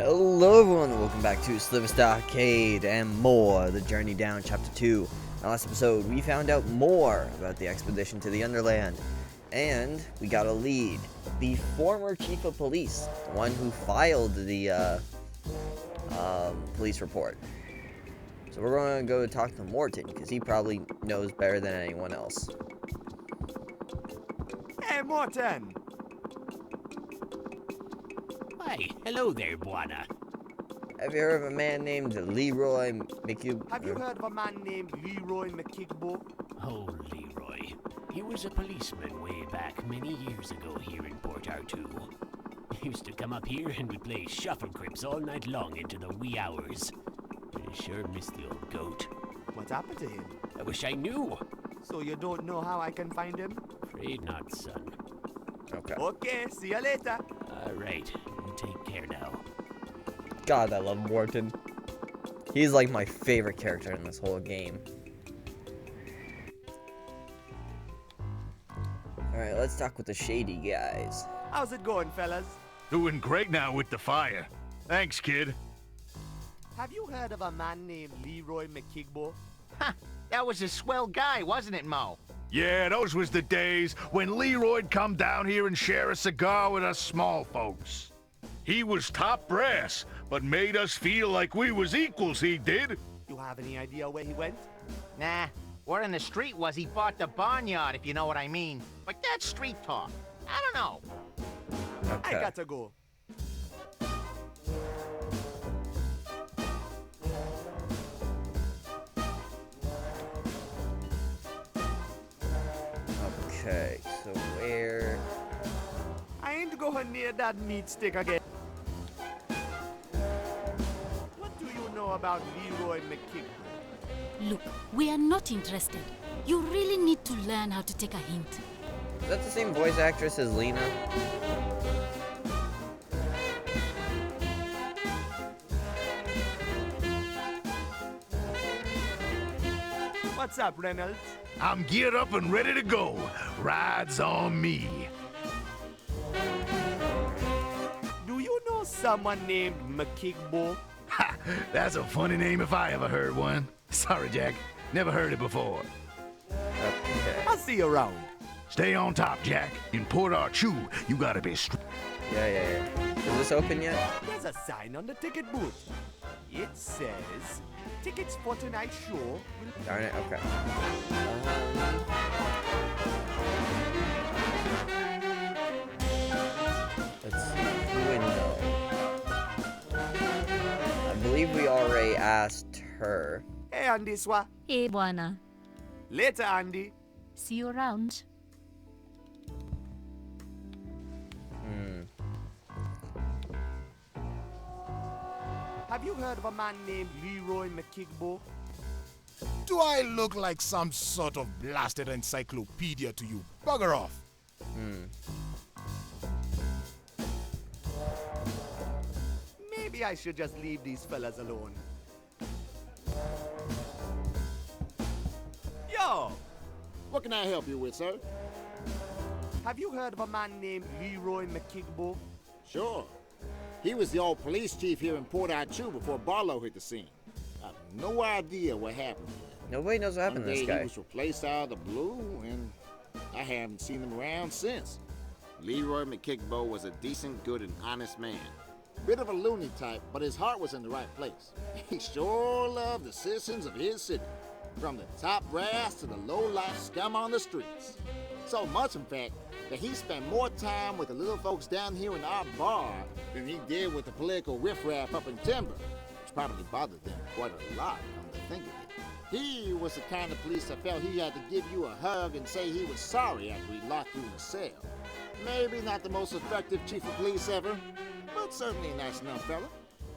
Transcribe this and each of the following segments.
Hello everyone, welcome back to SliverStar Arcade and more, the journey down chapter 2. In the last episode, we found out more about the expedition to the Underland, and we got a lead. The former chief of police, the one who filed the police report. So we're going to go talk to Morton, because he probably knows better than anyone else. Hey, Morton! Why, hello there, Buana. Have you heard of a man named Leroy McCube? Have you heard of a man named Leroy McKigbo? Oh, Leroy. He was a policeman way back many years ago here in Port Artoo. He used to come up here and we'd play shuffle grips all night long into the wee hours. I sure miss the old goat. What happened to him? I wish I knew. So you don't know how I can find him? Afraid not, son. Okay. Okay, see you later. All right, you take care now. God, I love Morton. He's like my favorite character in this whole game. Alright, let's talk with the shady guys. How's it going, fellas? Doing great now with the fire. Thanks, kid. Have you heard of a man named Leroy McKigbo? Ha! That was a swell guy, wasn't it, Mo? Yeah, those was the days when Leroy'd come down here and share a cigar with us small folks. He was top brass, but made us feel like we was equals, he did. You have any idea where he went? Nah, word in the street was he bought the barnyard, if you know what I mean. But that's street talk. I don't know. Okay. I gotta go. Okay, so where... I ain't going near that meat stick again. What do you know about Leroy McKigbo? Look, we are not interested. You really need to learn how to take a hint. Is that the same voice actress as Lena? What's up, Reynolds? I'm geared up and ready to go. Rides on me. Do you know someone named McKigbo? Ha! That's a funny name if I ever heard one. Sorry, Jack. Never heard it before. Okay. I'll see you around. Stay on top, Jack. In Port Artoo, you gotta be Yeah. Is this open yet? There's a sign on the ticket booth. It says, tickets for tonight's show will... Darn it, okay. Let's see, window. I believe we already asked her. Hey, Andy Swa. Hey, Buana. Later, Andy. See you around. Have you heard of a man named Leroy McKigbo? Do I look like some sort of blasted encyclopedia to you? Bugger off. Maybe I should just leave these fellas alone. Yo! What can I help you with, sir? Have you heard of a man named Leroy McKigbo? Sure. He was the old police chief here in Port Artoo before Barlow hit the scene. I have no idea what happened to him. Nobody knows what happened to One this day guy. he was replaced out of the blue, and I haven't seen him around since. Leroy McKigbo was a decent, good, and honest man. Bit of a loony type, but his heart was in the right place. He sure loved the citizens of his city, from the top brass to the low-life scum on the streets. So much, in fact, that he spent more time with the little folks down here in our bar than he did with the political riffraff up in Timber, which probably bothered them quite a lot, come to think of it. He was the kind of police that felt he had to give you a hug and say he was sorry after he locked you in a cell. Maybe not the most effective chief of police ever, but certainly a nice enough fella.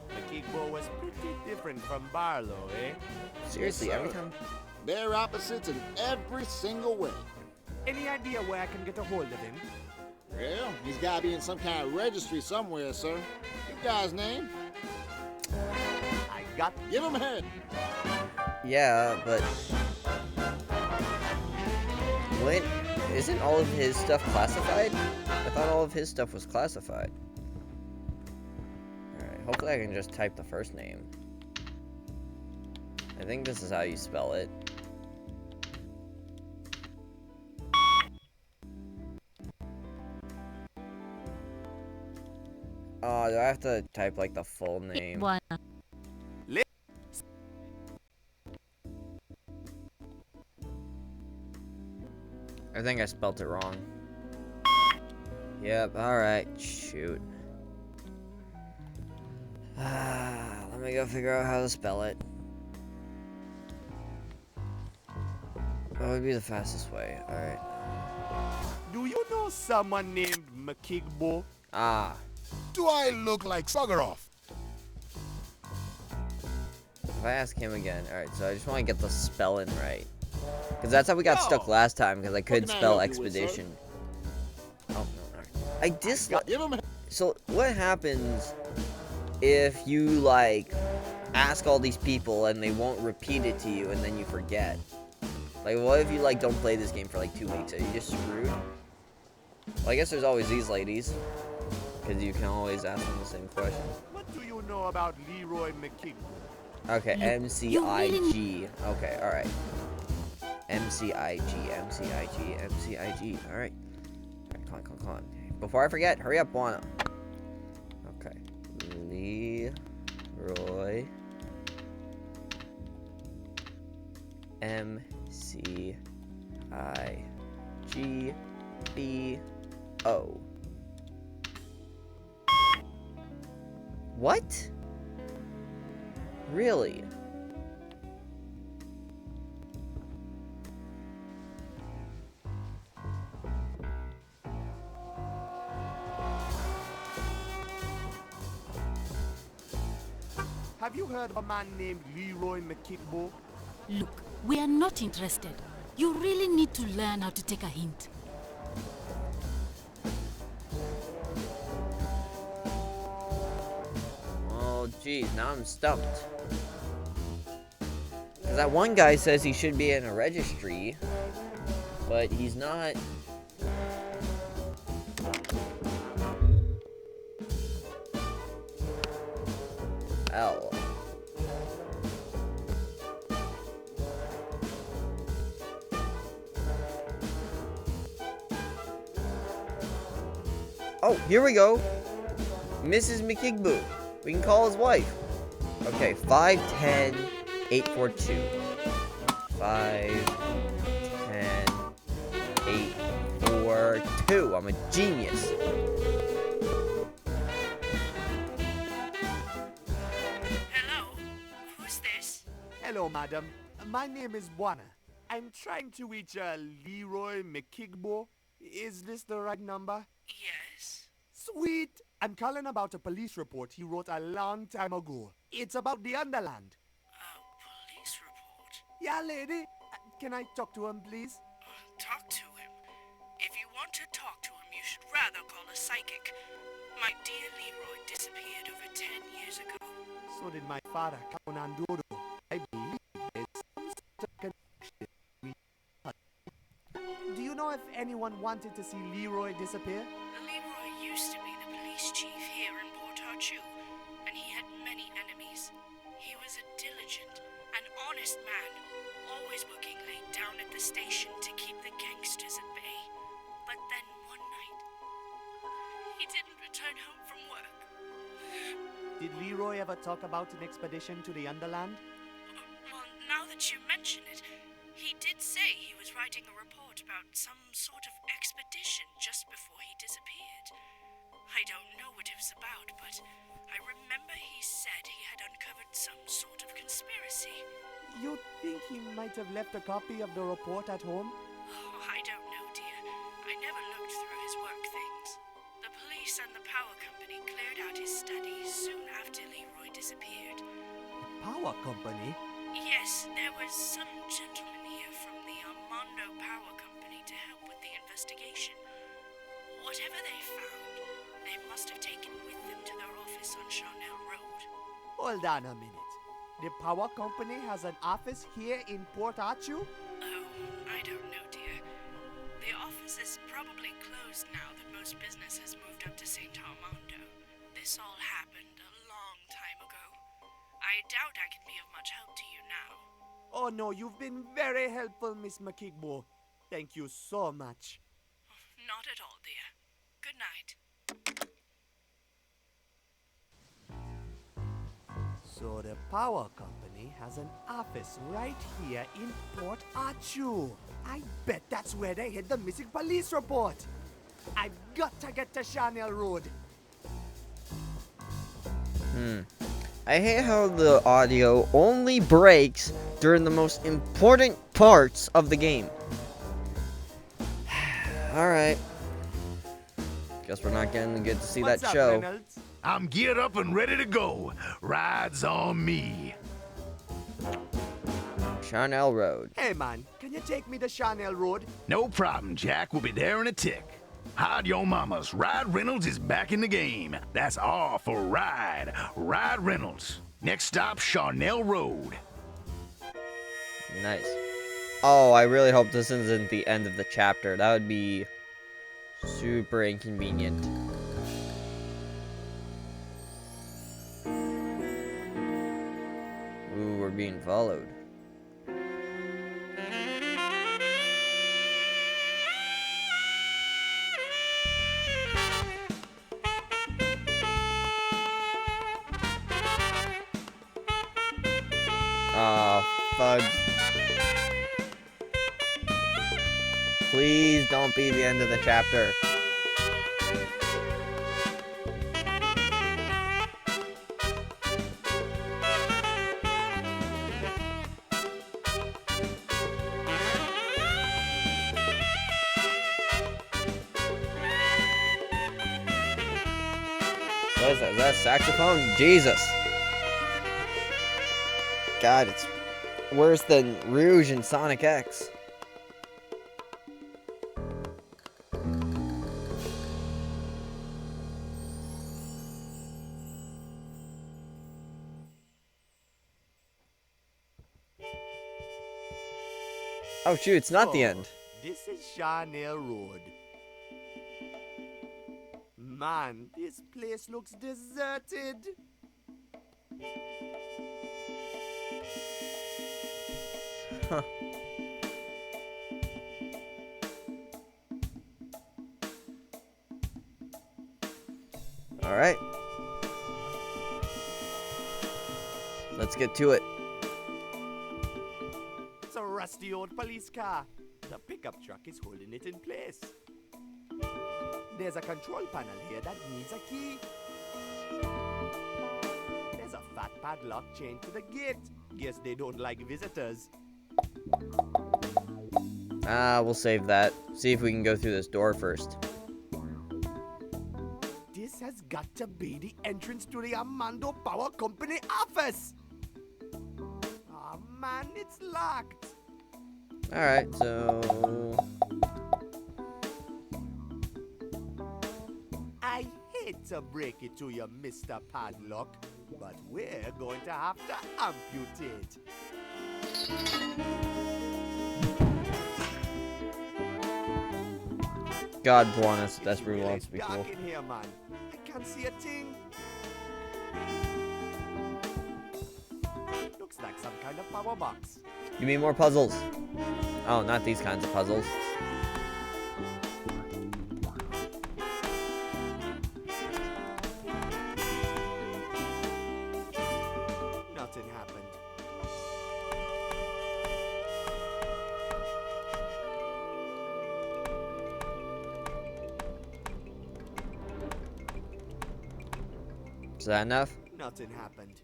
McKigbo was pretty different from Barlow, eh? Seriously, Yes, every sir. time... They're opposites in every single way. Any idea where I can get a hold of him? Well, he's got to be in some kind of registry somewhere, sir. You guys' name? I got... Give him a head. Yeah, but... When... Isn't all of his stuff classified? I thought all of his stuff was classified. Alright, hopefully I can just type the first name. I think this is how you spell it. Oh, do I have to type like the full name? Buana. I think I spelled it wrong. Yep, alright, shoot. Let me go figure out how to spell it. What would be the fastest way? Alright. Do you know someone named Makigbo? Ah. Do I look like bugger off? If I ask him again. Alright, so I just want to get the spelling right. Because that's how we got stuck last time, because I couldn't can I spell help you with, expedition. Oh, no, alright. I dislike... Give him a So, what happens if you, like, ask all these people and they won't repeat it to you and then you forget? Like, what if you, like, don't play this game for, like, 2 weeks? Are you just screwed? Well, I guess there's always these ladies. Because you can always ask them the same question. What do you know about Leroy Makigbo? Okay, M-C-I-G. Okay, alright. M-C-I-G, M-C-I-G, M-C-I-G. Alright. Alright, come on. Before I forget, hurry up, Juana. Okay. Leroy. M-C-I-G-B-O. What? Really? Have you heard of a man named Leroy Makigbo? Look, we are not interested. You really need to learn how to take a hint. Oh, geez, now I'm stumped. Because that one guy says he should be in a registry, but he's not. L. Oh, here we go. Mrs. McKigbo. We can call his wife. Okay, 510 842. 510 842. I'm a genius. Hello, madam. My name is Buana. I'm trying to reach Leroy Makigbo. Is this the right number? Yes. Sweet! I'm calling about a police report he wrote a long time ago. It's about the Underland. A police report? Yeah, lady. Can I talk to him, please? Talk to him? If you want to talk to him, you should rather call a psychic. My dear Leroy disappeared over 10 years ago. So did my father, Conan Dodo. I believe there's some sort of connection between us. Do you know if anyone wanted to see Leroy disappear? Leroy used to be the police chief here in Port Arthur, and he had many enemies. He was a diligent and honest man, always working late down at the station to keep the gangsters at bay. But then one night, he didn't return home from work. Did Leroy ever talk about an expedition to the Underland? Well, now that you mention it, he did say he was writing a report about some sort of expedition just before he disappeared. I don't know what it was about, but I remember he said he had uncovered some sort of conspiracy. You think he might have left a copy of the report at home? Oh, I don't know, dear. I never looked through his work things. The police and the power company cleared out his studies soon after Leroy disappeared. The power company? Yes, there was some gentleman here from the Armando Power Company to help with the investigation. Whatever they found, they must have taken with them to their office on Charnel Road. Hold on a minute. The power company has an office here in Port Arthur? Oh, I don't know, dear. The office is probably closed now that most business has moved up to St. Armando. This all happened a long long time ago. I doubt I can be of much help to you now. Oh no, you've been very helpful, Miss McKigbo. Thank you so much. Not at all, dear. Good night. So the power company has an office right here in Port Arthur. I bet that's where they hid the missing police report. I've got to get to Chanel Road. I hate how the audio only breaks during the most important parts of the game. Alright. Guess we're not getting to get to see What's that up, show. Reynolds? I'm geared up and ready to go. Rides on me. Chanel Road. Hey man, can you take me to Chanel Road? No problem, Jack. We'll be there in a tick. Hide your mamas. Ride Reynolds is back in the game. That's R for Ride. Ride Reynolds. Next stop, Chanel Road. Nice. Oh, I really hope this isn't the end of the chapter. That would be super inconvenient. Ooh, we're being followed. Oh, fudge. Please don't be the end of the chapter. What is that? Is that a saxophone? Jesus. God, it's worse than Rouge and Sonic X. Oh shoot, it's not the end. This is Chanel Road. Man, this place looks deserted. Huh. Alright. Let's get to it. It's a rusty old police car. The pickup truck is holding it in place. There's a control panel here that needs a key. There's a fat padlock chained to the gate. Guess they don't like visitors. We'll save that. See if we can go through this door first. This has got to be the entrance to the Armando Power Company office. Oh man, it's locked. Alright, so... I hate to break it to you, Mr. Padlock, but we're going to have to amputate. God bless us, It's desperately really wants to be dark cool. in here, man. I can't see a thing. Looks like some kind of power box. Give me more puzzles. Oh, not these kinds of puzzles. Nothing happened. Is that enough? Nothing happened.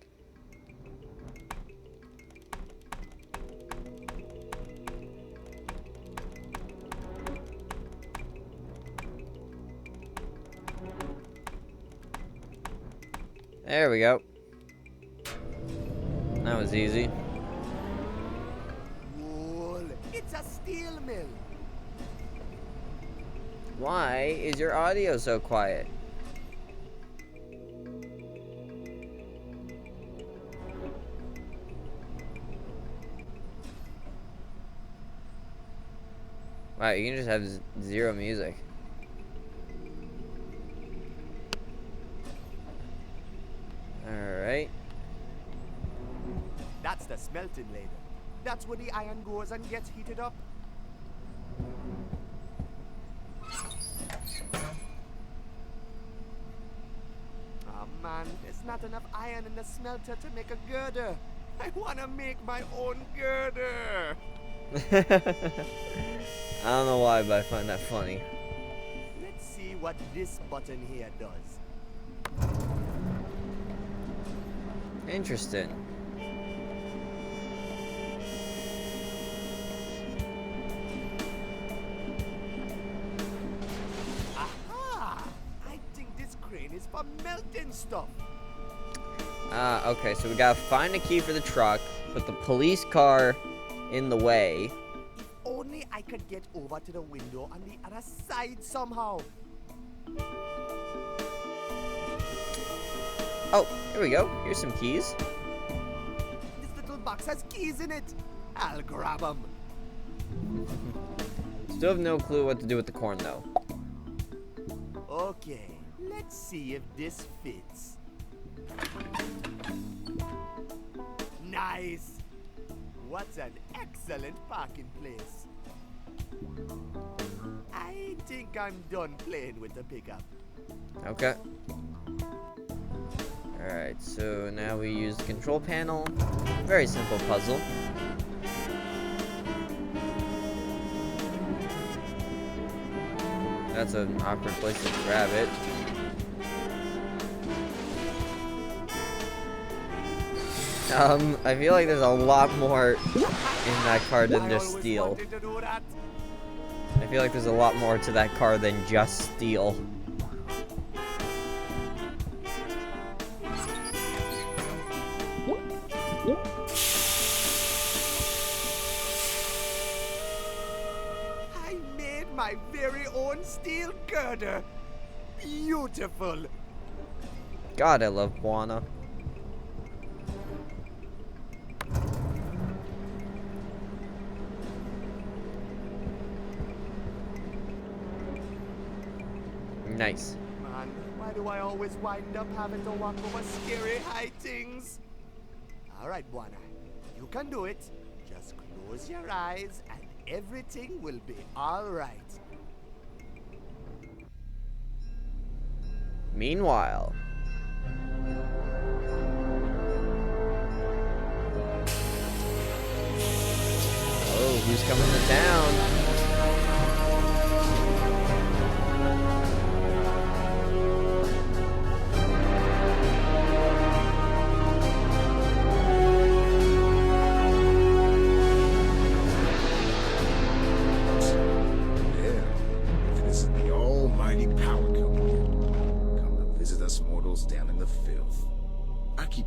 There we go. That was easy. Whoa, it's a steel mill. Why is your audio so quiet? Wow, you can just have zero music. Alright. That's the smelting ladle. That's where the iron goes and gets heated up. Oh man, there's not enough iron in the smelter to make a girder. I want to make my own girder. I don't know why, but I find that funny. Let's see what this button here does. Interesting. Aha! I think this crane is for melting stuff. Okay, so we gotta find a key for the truck, put the police car in the way. If only I could get over to the window on the other side somehow. Oh, here we go. Here's some keys. This little box has keys in it. I'll grab them. Still have no clue what to do with the corn, though. Okay, let's see if this fits. Nice. What an excellent parking place. I think I'm done playing with the pickup. Okay. Alright, so now we use the control panel. Very simple puzzle. That's an awkward place to grab it. I feel like there's a lot more in that car than just steel. I feel like there's a lot more to that car than just steel. I made my very own steel girder. Beautiful. God, I love Buana. Nice. Man, why do I always wind up having to walk over scary high things? Alright, Buana, you can do it. Just close your eyes and everything will be alright. Meanwhile. Oh, who's coming to town?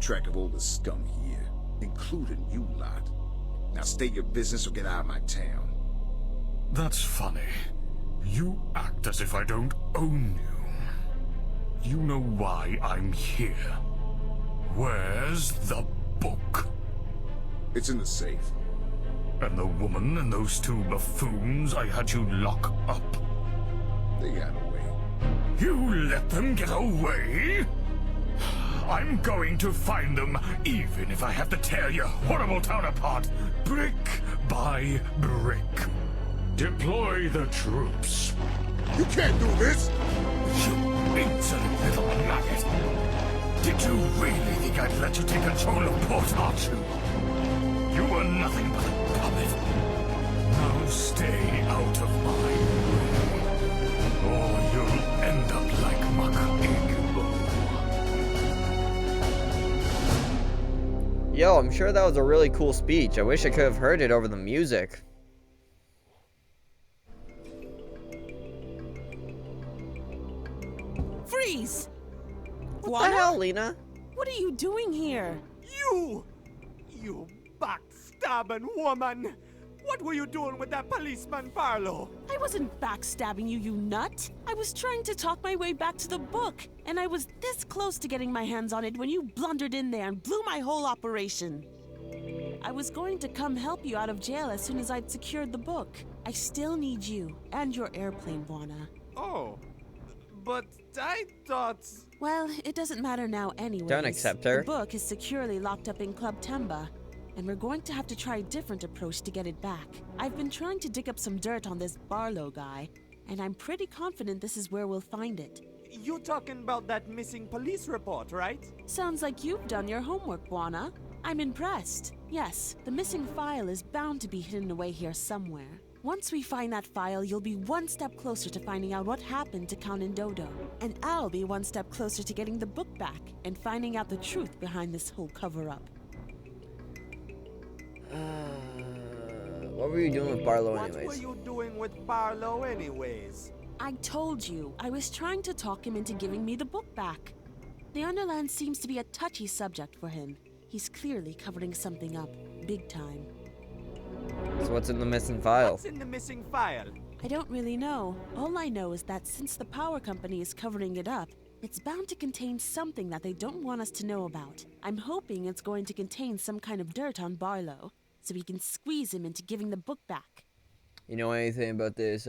Track of all the scum here, including you lot. Now state your business or get out of my town. That's funny. You act as if I don't own you. You know why I'm here. Where's the book? It's in the safe. And the woman and those two buffoons I had you lock up? They got away. You let them get away? I'm going to find them, even if I have to tear your horrible town apart, brick by brick. Deploy the troops. You can't do this! You insolent little maggot! Did you really think I'd let you take control of Port Archer? You were nothing but a puppet. Now stay out of my way, or you'll end up like Maka. Yo, I'm sure that was a really cool speech. I wish I could have heard it over the music. Freeze! What the hell, Lena? What are you doing here? You backstabbing woman! What were you doing with that policeman, Barlow? I wasn't backstabbing you, you nut. I was trying to talk my way back to the book, and I was this close to getting my hands on it when you blundered in there and blew my whole operation. I was going to come help you out of jail as soon as I'd secured the book. I still need you and your airplane, Buana. Oh, but I thought... Well, it doesn't matter now anyway. Don't accept her. The book is securely locked up in Club Temba. and we're going to have to try a different approach to get it back. I've been trying to dig up some dirt on this Barlow guy, and I'm pretty confident this is where we'll find it. You talking about that missing police report, right? Sounds like you've done your homework, Buana. I'm impressed. Yes, the missing file is bound to be hidden away here somewhere. Once we find that file, you'll be one step closer to finding out what happened to Count and Dodo. And I'll be one step closer to getting the book back and finding out the truth behind this whole cover-up. What were you doing with Barlow anyways? What were you doing with Barlow anyways? I told you, I was trying to talk him into giving me the book back. The Underland seems to be a touchy subject for him. He's clearly covering something up, big time. So what's in the missing file? What's in the missing file? I don't really know. All I know is that since the power company is covering it up, it's bound to contain something that they don't want us to know about. I'm hoping it's going to contain some kind of dirt on Barlow, so we can squeeze him into giving the book back. You know anything about this,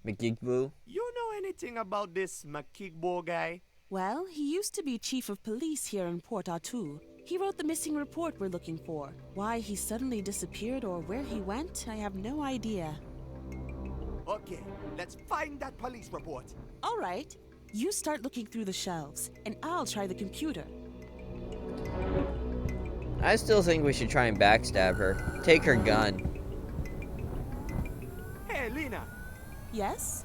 McGeekboo? You know anything about this Makigbo guy? Well, he used to be chief of police here in Port Artoo. He wrote the missing report we're looking for. Why he suddenly disappeared or where he went, I have no idea. Okay, let's find that police report. All right. You start looking through the shelves, and I'll try the computer. I still think we should try and backstab her. Take her gun. Hey, Lena. Yes?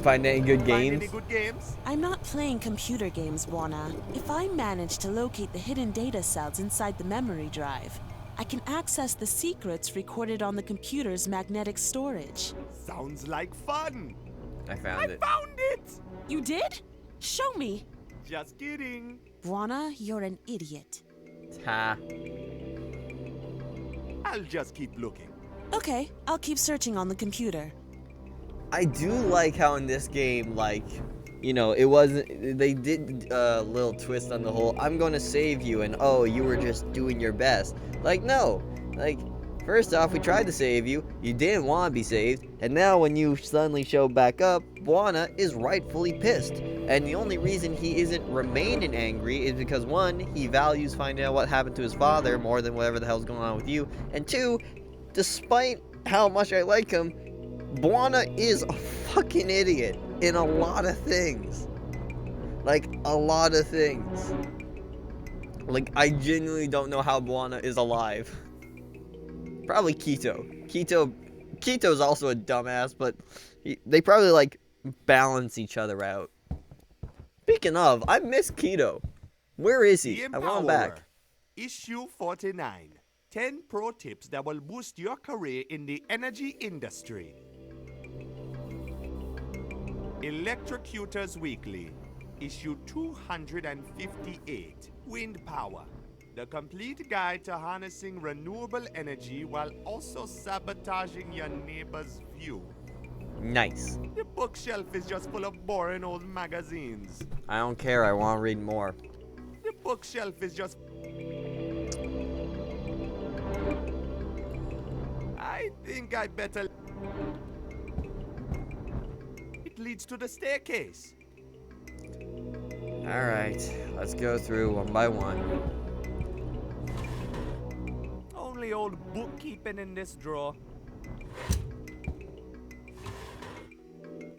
Find any good games? Find any good games? I'm not playing computer games, Buana. If I manage to locate the hidden data cells inside the memory drive, I can access the secrets recorded on the computer's magnetic storage. Sounds like fun. I found it. Found it! You did? Show me. Just kidding. Buana, you're an idiot. Ha. I'll just keep looking. Okay, I'll keep searching on the computer. I do like how in this game, like, you know, it wasn't, they did a little twist on the whole, I'm gonna save you, and oh, you were just doing your best. Like, no. Like, first off, we tried to save you, you didn't want to be saved, and now when you suddenly show back up, Buana is rightfully pissed. And the only reason he isn't remaining angry is because, one, he values finding out what happened to his father more than whatever the hell's going on with you, and two, despite how much I like him, Buana is a fucking idiot in a lot of things. Like, a lot of things. Like, I genuinely don't know how Buana is alive. Probably Kito's also a dumbass, but they probably, like, balance each other out. Speaking of, I miss Kito. Where is he? I want him back. Issue 49. 10 pro tips that will boost your career in the energy industry. Electrocutors Weekly, issue 258, Wind Power. The complete guide to harnessing renewable energy while also sabotaging your neighbor's view. Nice. The bookshelf is just full of boring old magazines. I don't care, I want to read more. The bookshelf is just... I think I better... It leads to the staircase. Alright, let's go through one by one. Only old bookkeeping in this drawer.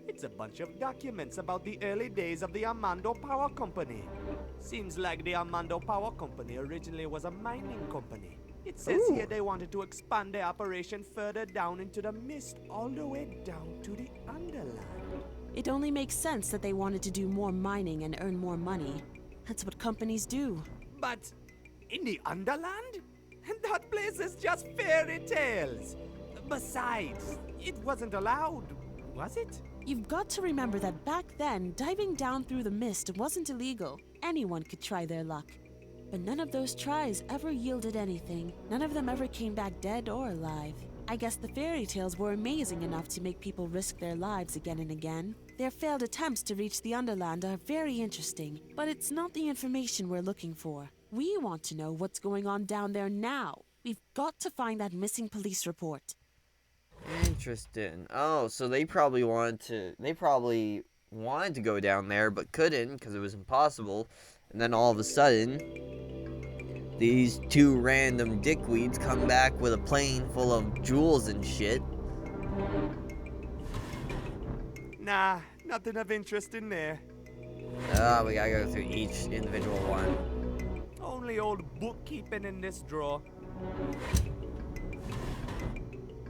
It's a bunch of documents about the early days of the Armando Power Company. Seems like the Armando Power Company originally was a mining company. It says here they wanted to expand their operation further down into the mist, all the way down to the Underland. It only makes sense that they wanted to do more mining and earn more money. That's what companies do. But in the Underland? That place is just fairy tales. Besides, it wasn't allowed, was it? You've got to remember that back then, diving down through the mist wasn't illegal. Anyone could try their luck. But none of those tries ever yielded anything. None of them ever came back dead or alive. I guess the fairy tales were amazing enough to make people risk their lives again and again. Their failed attempts to reach the Underland are very interesting, but it's not the information we're looking for. We want to know what's going on down there now. We've got to find that missing police report. Interesting. Oh, so they probably wanted to go down there, but couldn't because it was impossible. And then all of a sudden, these two random dickweeds come back with a plane full of jewels and shit. Nah, nothing of interest in there. We gotta go through each individual one. Only old bookkeeping in this drawer.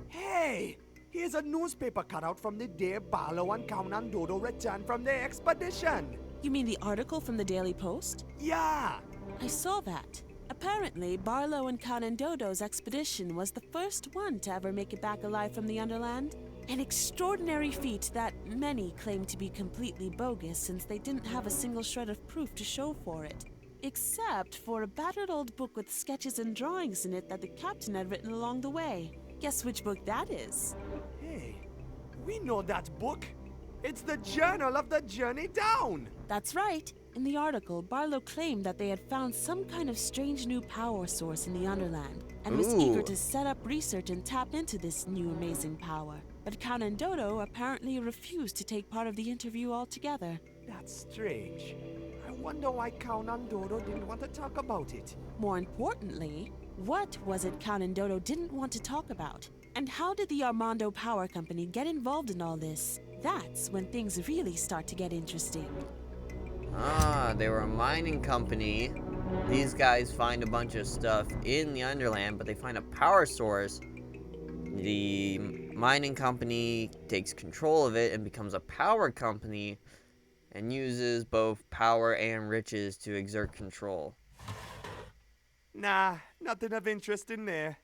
Hey! Here's a newspaper cutout from the day Barlow and Count and Dodo returned from their expedition. You mean the article from the Daily Post? Yeah! I saw that. Apparently, Barlow and Count and Dodo's expedition was the first one to ever make it back alive from the Underland. An extraordinary feat that many claim to be completely bogus since they didn't have a single shred of proof to show for it. Except for a battered old book with sketches and drawings in it that the captain had written along the way. Guess which book that is? Hey, we know that book. It's the Journal of the Journey Down. That's right. In the article, Barlow claimed that they had found some kind of strange new power source in the Underland and was eager to set up research and tap into this new amazing power. But Count and Dodo apparently refused to take part of the interview altogether. That's strange. I wonder why Count and Dodo didn't want to talk about it. More importantly, what was it Count and Dodo didn't want to talk about? And how did the Armando Power Company get involved in all this? That's when things really start to get interesting. They were a mining company. These guys find a bunch of stuff in the Underland, but they find a power source. The mining company takes control of it and becomes a power company and uses both power and riches to exert control. Nah, nothing of interest in there.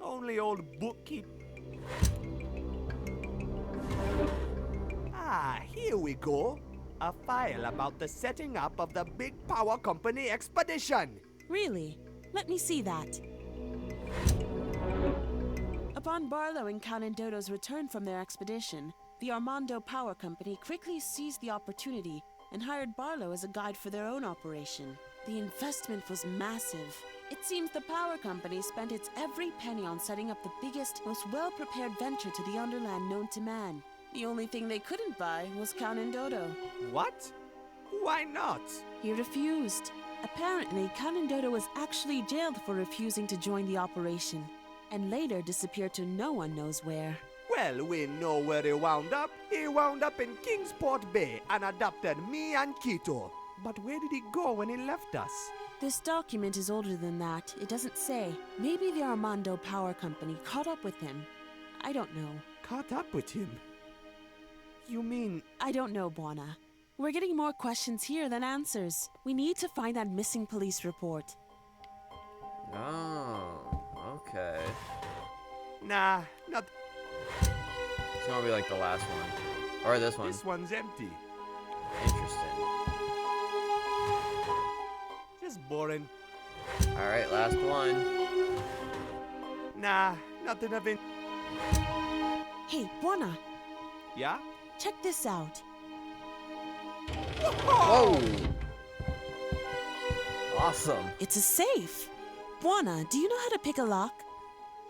Only old bookkeep. Here we go. A file about the setting up of the big power company expedition. Really? Let me see that. Upon Barlow and Count and Dodo's return from their expedition, the Armando Power Company quickly seized the opportunity and hired Barlow as a guide for their own operation. The investment was massive. It seems the power company spent its every penny on setting up the biggest, most well-prepared venture to the Underland known to man. The only thing they couldn't buy was Count and Dodo. What? Why not? He refused. Apparently, Count and Dodo was actually jailed for refusing to join the operation, and later disappeared to no one knows where. Well, we know where he wound up. He wound up in Kingsport Bay and adopted me and Quito. But where did he go when he left us? This document is older than that. It doesn't say. Maybe the Armando Power Company caught up with him. I don't know. Caught up with him? You mean... I don't know, Buona. We're getting more questions here than answers. We need to find that missing police report. Oh, okay. Nah, not... It's gonna be like the last one. Or this one. This one's empty. Interesting. Just boring. Alright, last one. Nah, nothing of it. Hey, Buona. Yeah? Check this out. Whoa! Awesome. It's a safe. Buona, do you know how to pick a lock?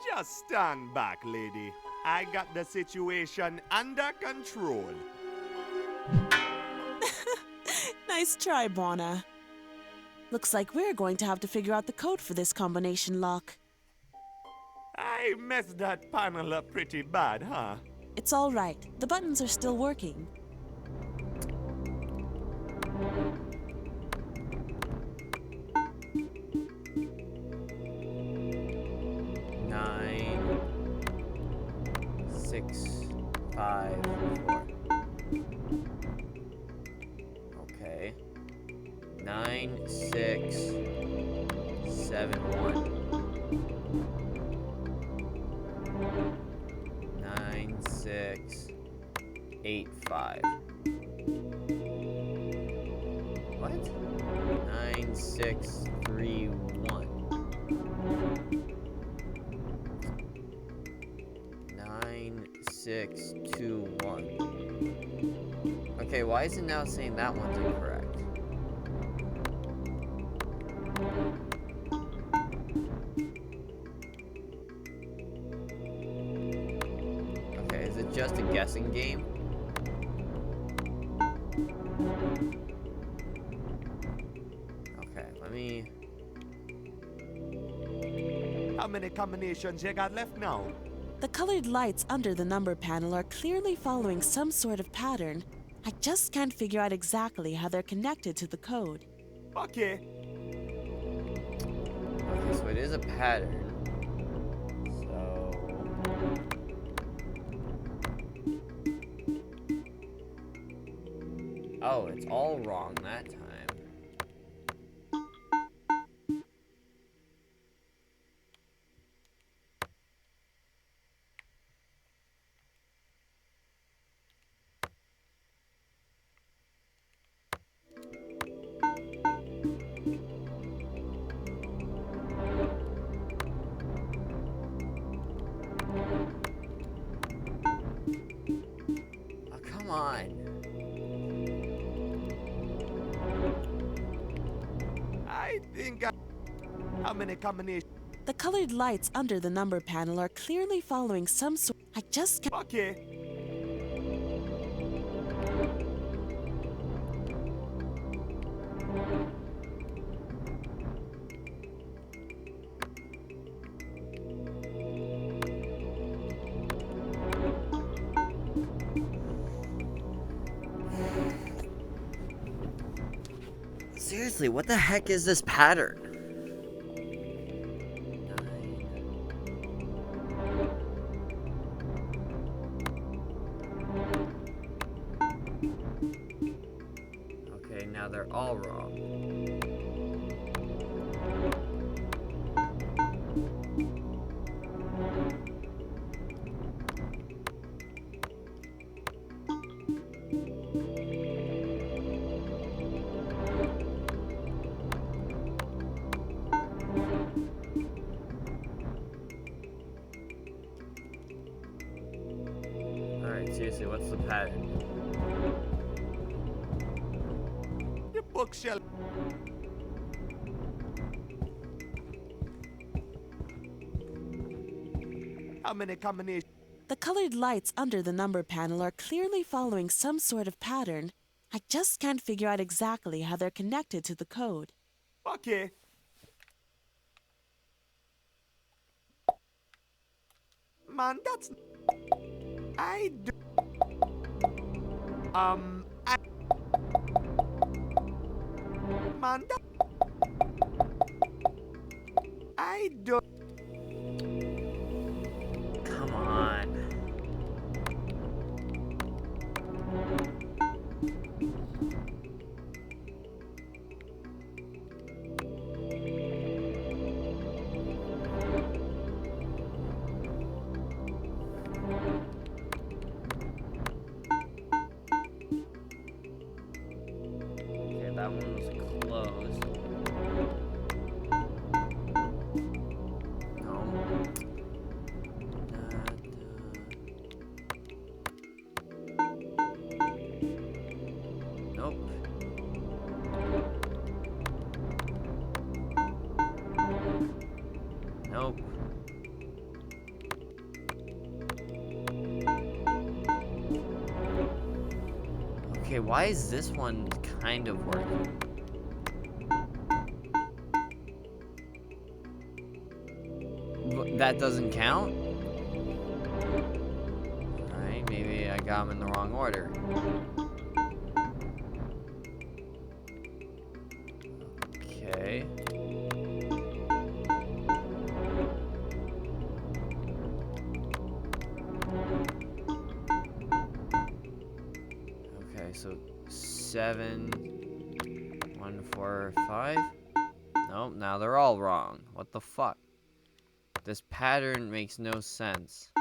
Just stand back, lady. I got the situation under control. Nice try, Buona. Looks like we're going to have to figure out the code for this combination lock. I messed that panel up pretty bad, huh? It's all right. The buttons are still working. Nine, 6, 5, 4. Okay. 9, 6, 7, 1. 9, 6, 8, 5. What? 9, 6, 3, 1. 9, 6, 2, 1. Okay, why is it now saying that one's incorrect? Okay, is it just a guessing game? Okay, let me... How many combinations you got left now? The colored lights under the number panel are clearly following some sort of pattern. I just can't figure out exactly how they're connected to the code. Okay. Okay, so it is a pattern. So... Oh, it's all wrong that time. Oh, come on. I think I... How many combinations? The colored lights under the number panel are clearly following some sort. I just can't. Okay. Seriously, what the heck is this pattern? Okay, now they're all wrong. Alright, seriously, what's the pattern? The bookshelf. How many combinations? The colored lights under the number panel are clearly following some sort of pattern. I just can't figure out exactly how they're connected to the code. Okay. Man, that's... I do... Man, that... I do... Come on. Okay, that one was closed. No. Nope. Nope. Okay, why is this one kind of working? That doesn't count? Alright, maybe I got them in the wrong order. Okay. Okay, so 7, 1, 4, 5. Nope, now they're all wrong. What the fuck? This pattern makes no sense.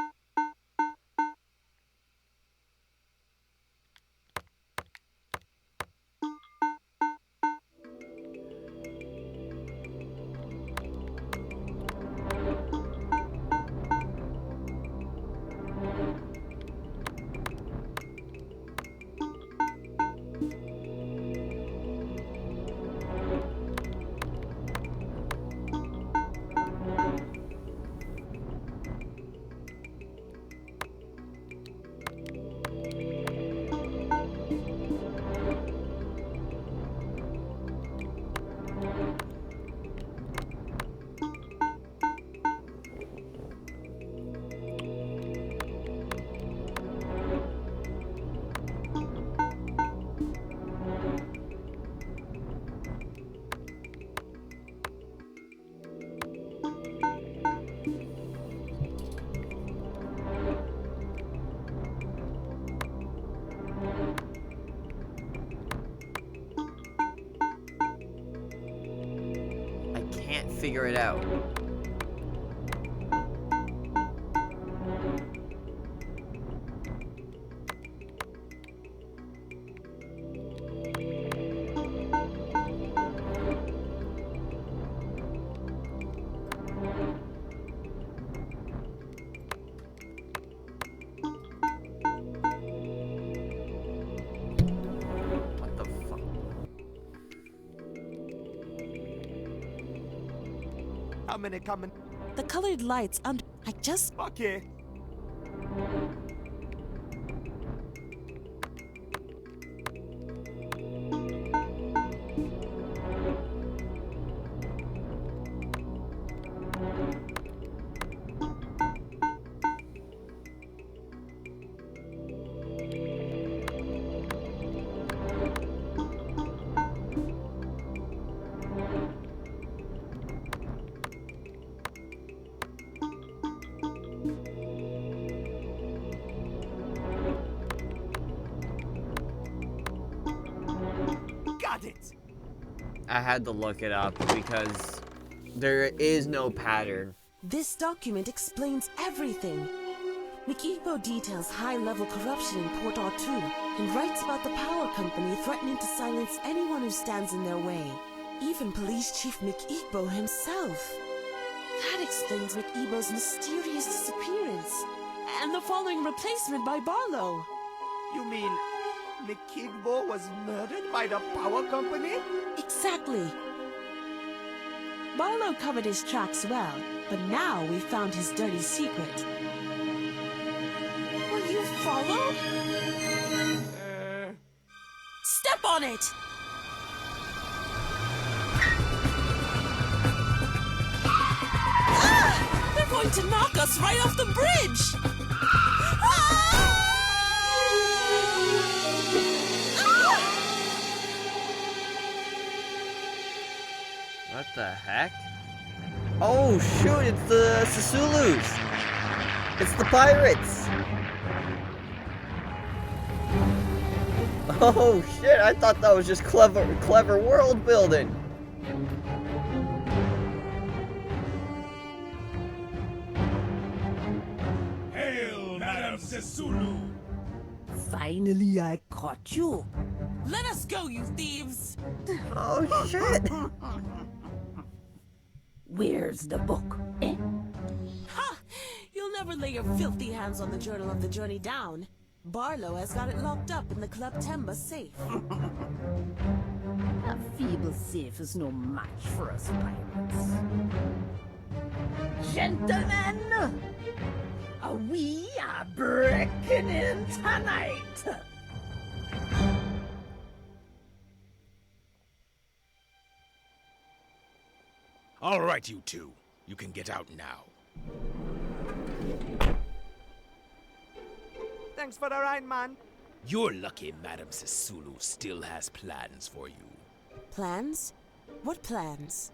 figure it out. What the fuck? How many coming? The colored lights under. I just. Okay. Got it. I had to look it up because there is no pattern. This document explains everything. McEvo details high-level corruption in Port Artoo and writes about the power company threatening to silence anyone who stands in their way. Even Police Chief McEvo himself. That explains McEvo's mysterious disappearance and the following replacement by Barlow. You mean McKigbo was murdered by the power company? Exactly. Barlow covered his tracks well, but now we found his dirty secret. Were you followed? Step on it! Ah! They're going to knock us right off the bridge! What the heck? Oh shoot, it's the Sisulus! It's the pirates! Oh shit, I thought that was just clever world building. Hail, Madam Sisulu! Finally, I caught you. Let us go, you thieves! Oh shit! Where's the book? Eh? Ha! You'll never lay your filthy hands on the Journal of the Journey Down. Barlow has got it locked up in the Club Temba safe. A feeble safe is no match for us pirates. Gentlemen, we are breaking in tonight. All right, you two. You can get out now. Thanks for the ride, man. You're lucky Madam Sisulu still has plans for you. Plans? What plans?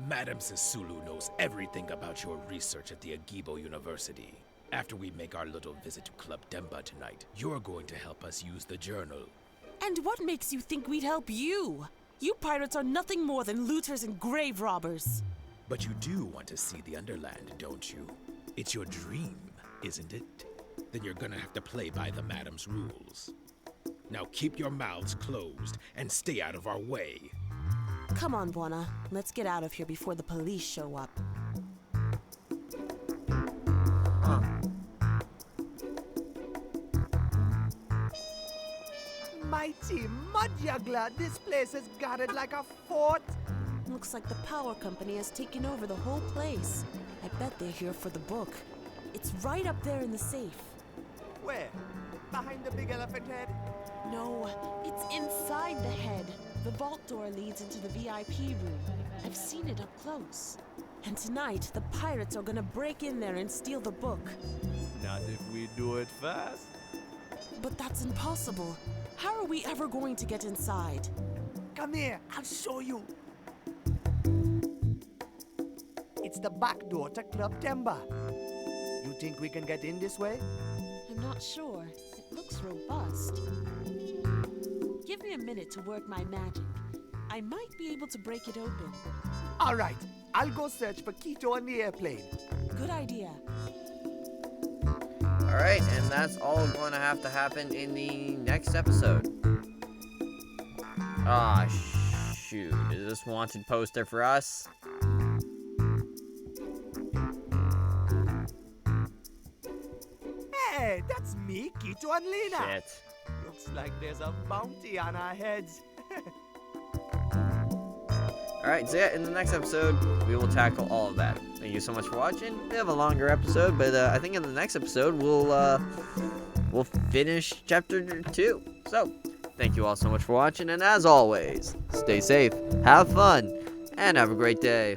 Madam Sisulu knows everything about your research at the Agibo University. After we make our little visit to Club Demba tonight, you're going to help us use the journal. And what makes you think we'd help you? You pirates are nothing more than looters and grave robbers. But you do want to see the Underland, don't you? It's your dream, isn't it? Then you're gonna have to play by the Madam's rules. Now keep your mouths closed and stay out of our way. Come on, Buona. Let's get out of here before the police show up. Mighty mud juggler, this place is guarded like a fort. Looks like the power company has taken over the whole place. I bet they're here for the book. It's right up there in the safe. Where? Behind the big elephant head? No, it's inside the head. The vault door leads into the VIP room. I've seen it up close. And tonight, the pirates are gonna break in there and steal the book. Not if we do it fast. But that's impossible. How are we ever going to get inside? Come here, I'll show you. It's the back door to Club Temba. You think we can get in this way? I'm not sure. It looks robust. Give me a minute to work my magic. I might be able to break it open. All right, I'll go search for Quito on the airplane. Good idea. Alright, and that's all going to happen in the next episode. Ah, shoot. Is this wanted poster for us? Hey, that's me, Quito and Lena. Shit. Looks like there's a bounty on our heads. Alright, so yeah, in the next episode, we will tackle all of that. Thank you so much for watching. We have a longer episode, but I think in the next episode, we'll finish chapter 2. So, thank you all so much for watching, and as always, stay safe, have fun, and have a great day.